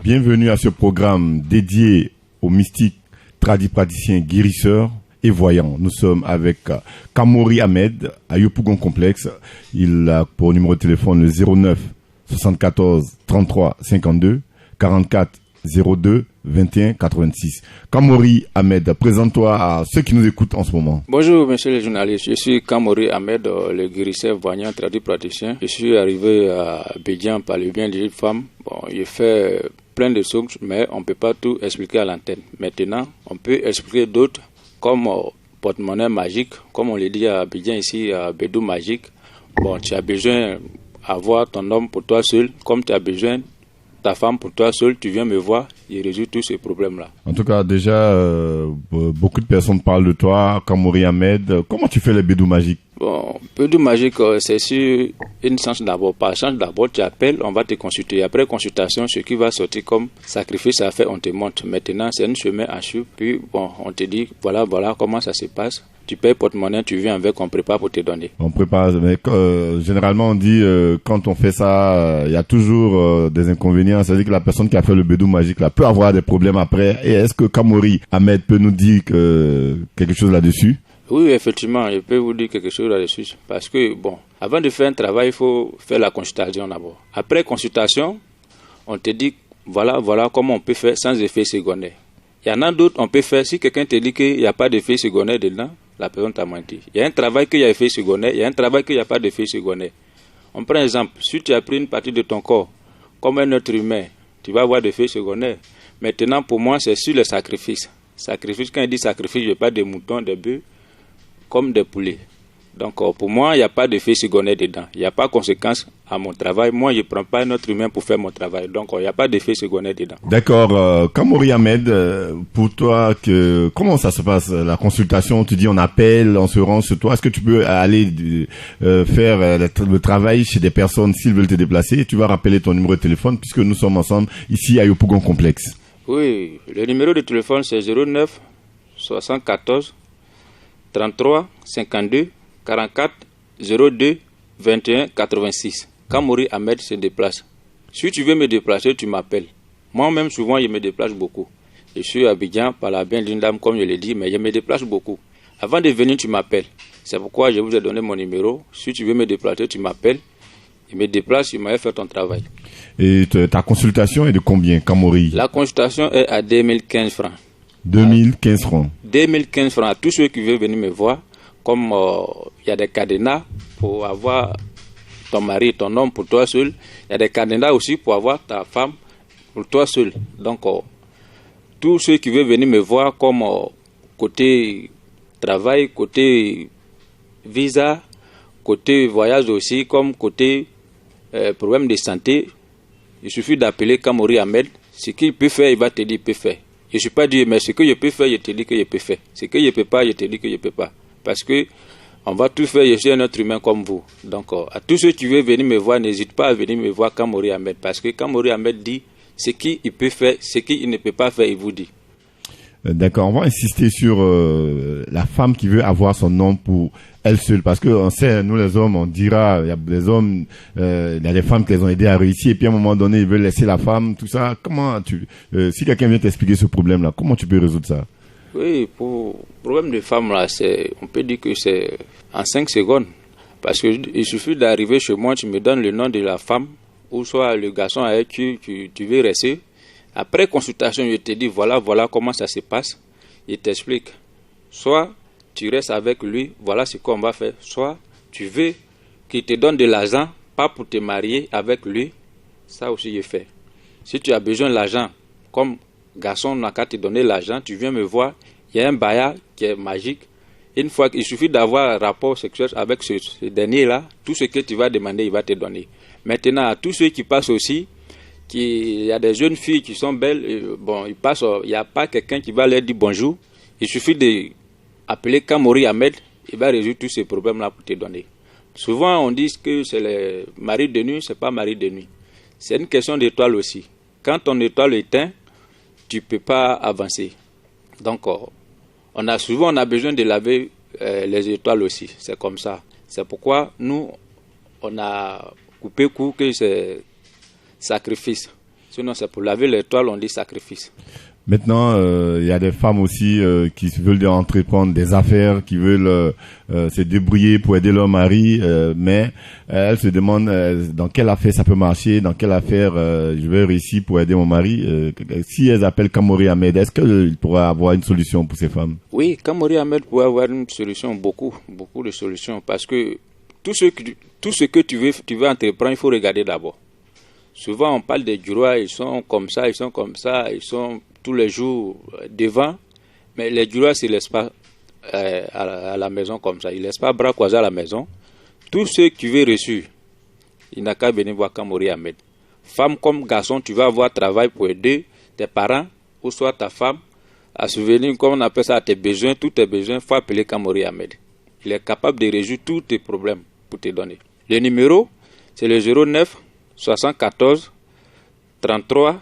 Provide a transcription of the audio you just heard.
Bienvenue à ce programme dédié aux mystiques, tradipraticiens, guérisseurs et voyants. Nous sommes avec Kamori Ahmed à Yopougon Complexe. Il a pour numéro de téléphone le 09 74 33 52 44 02 21 86. Kamori Ahmed, présente-toi à ceux qui nous écoutent en ce moment. Bonjour monsieur le journaliste, je suis Kamori Ahmed, le guérisseur voyant tradipraticien. Je suis arrivé à Abidjan par le bien des femmes. Bon, j'ai fait plein de choses, mais on ne peut pas tout expliquer à l'antenne. Maintenant, on peut expliquer d'autres comme porte-monnaie magique, comme on le dit à Abidjan ici, à Bédou magique. Bon, tu as besoin d'avoir ton homme pour toi seul, comme tu as besoin ta femme pour toi seul, tu viens me voir, il résout tous ces problèmes-là. En tout cas, déjà, beaucoup de personnes parlent de toi, Kamori Ahmed. Comment tu fais les bédous magiques? Bon, bédou magique, c'est sur une chance d'abord. Par chance d'abord, tu appelles, on va te consulter. Après consultation, ce qui va sortir comme sacrifice à faire, on te montre. Maintenant, c'est un chemin à suivre. Puis, bon, on te dit, voilà comment ça se passe. Tu payes porte-monnaie, tu viens avec, on prépare pour te donner. On prépare, mais généralement on dit quand on fait ça, il y a toujours des inconvénients. C'est-à-dire que la personne qui a fait le bédou magique là peut avoir des problèmes après. Et est-ce que Kamori Ahmed peut nous dire quelque chose là-dessus? Oui, effectivement, je peux vous dire quelque chose là-dessus. Parce que, bon, avant de faire un travail, il faut faire la consultation d'abord. Après consultation, on te dit, voilà comment on peut faire sans effet secondaire. Il y en a d'autres, on peut faire, si quelqu'un te dit qu'il n'y a pas d'effet secondaire dedans, la personne t'a menti. Il y a un travail qu'il y a effet secondaire, il y a un travail qu'il n'y a pas d'effet secondaire. On prend un exemple, si tu as pris une partie de ton corps, comme un être humain, tu vas avoir des effets secondaires. Maintenant, pour moi, c'est sur le sacrifice. Sacrifice, quand il dit sacrifice, je ne veux pas des moutons, des bœufs, comme des poulets. Donc, pour moi, il n'y a pas d'effet secondaire dedans. Il n'y a pas de conséquence à mon travail. Moi, je ne prends pas un autre humain pour faire mon travail. Donc, il n'y a pas d'effet secondaire dedans. D'accord. Kamori Ahmed, pour toi, comment ça se passe, la consultation? Tu dis on appelle, on se rend sur toi. Est-ce que tu peux aller faire le travail chez des personnes s'ils veulent te déplacer? Tu vas rappeler ton numéro de téléphone puisque nous sommes ensemble ici à Yopougon Complexe. Oui, le numéro de téléphone c'est 09 74 33 52 44 02 21 86. Kamori Ahmed se déplace. Si tu veux me déplacer, tu m'appelles. Moi-même, souvent, je me déplace beaucoup. Je suis à Abidjan par la bien d'une dame, comme je l'ai dit, mais je me déplace beaucoup. Avant de venir, tu m'appelles. C'est pourquoi je vous ai donné mon numéro. Si tu veux me déplacer, tu m'appelles. Je me déplace, je m'avais fait ton travail. Et ta consultation est de combien, Kamori? La consultation est à 2015 francs. 2015 francs. 2015 francs à tous ceux qui veulent venir me voir. Comme il y a des cadenas pour avoir ton mari, ton homme pour toi seul. Il y a des cadenas aussi pour avoir ta femme pour toi seul. Donc, tous ceux qui veulent venir me voir comme côté travail, côté visa, côté voyage aussi, comme côté problème de santé, il suffit d'appeler Kamori Ahmed. Ce qu'il peut faire, il va te dire qu'il peut faire. Je ne suis pas dit, mais ce que je peux faire, je te dis que je peux faire. Ce que je ne peux pas, je te dis que je ne peux pas. Parce que on va tout faire, je suis un être humain comme vous. Donc, à tous ceux qui veulent venir me voir, n'hésite pas à venir me voir Kamori Ahmed. Parce que Kamori Ahmed dit ce qu'il peut faire, ce qu'il ne peut pas faire, il vous dit. D'accord, on va insister sur la femme qui veut avoir son homme pour elle seule. Parce que on sait, nous les hommes, on dira, il y a des hommes, il y a des femmes qui les ont aidés à réussir. Et puis à un moment donné, ils veulent laisser la femme, tout ça. Comment si quelqu'un vient t'expliquer ce problème-là, comment tu peux résoudre ça? Oui, pour le problème des femmes, là, on peut dire que c'est en 5 secondes. Parce qu'il suffit d'arriver chez moi, tu me donnes le nom de la femme, ou soit le garçon avec qui tu veux rester. Après consultation, je te dis, voilà comment ça se passe. Il t'explique. Soit tu restes avec lui, voilà ce qu'on va faire. Soit tu veux qu'il te donne de l'argent, pas pour te marier avec lui. Ça aussi, je fais. Si tu as besoin de l'argent, comme garçon n'a qu'à te donner l'argent, tu viens me voir, il y a un baillard qui est magique. Une fois qu'il suffit d'avoir un rapport sexuel avec ce dernier-là, tout ce que tu vas demander, il va te donner. Maintenant, à tous ceux qui passent aussi, il y a des jeunes filles qui sont belles, ils passent, il n'y a pas quelqu'un qui va leur dire bonjour. Il suffit d'appeler Kamori Ahmed, il va résoudre tous ces problèmes-là pour te donner. Souvent, on dit que c'est le mari de nuit, ce n'est pas mari de nuit. C'est une question d'étoile aussi. Quand ton étoile est éteinte, tu ne peux pas avancer. Donc, on a besoin de laver les étoiles aussi. C'est comme ça. C'est pourquoi nous, on a coupé court que c'est sacrifice. Sinon, c'est pour laver les toiles, on dit sacrifice. Maintenant, il y a des femmes aussi qui veulent entreprendre des affaires, qui veulent se débrouiller pour aider leur mari, mais elles se demandent dans quelle affaire ça peut marcher, dans quelle affaire je vais réussir pour aider mon mari. Si elles appellent Kamori Ahmed, est-ce qu'il pourrait avoir une solution pour ces femmes? Oui, Kamori Ahmed pourrait avoir une solution, beaucoup de solutions, parce que tout ce que tu veux entreprendre, il faut regarder d'abord. Souvent, on parle des Djurois, ils sont comme ça, ils sont tous les jours devant, mais les Djurois ne se laissent pas à la maison comme ça. Ils ne laissent pas bras croisés à la maison. Tout ce que tu veux reçu, il n'a qu'à venir voir Kamori Ahmed. Femme comme garçon, tu vas avoir travail pour aider tes parents ou soit ta femme à subvenir, comme on appelle ça, à tes besoins, tous tes besoins, il faut appeler Kamori Ahmed. Il est capable de résoudre tous tes problèmes pour te donner. Le numéro, c'est le 09 74 33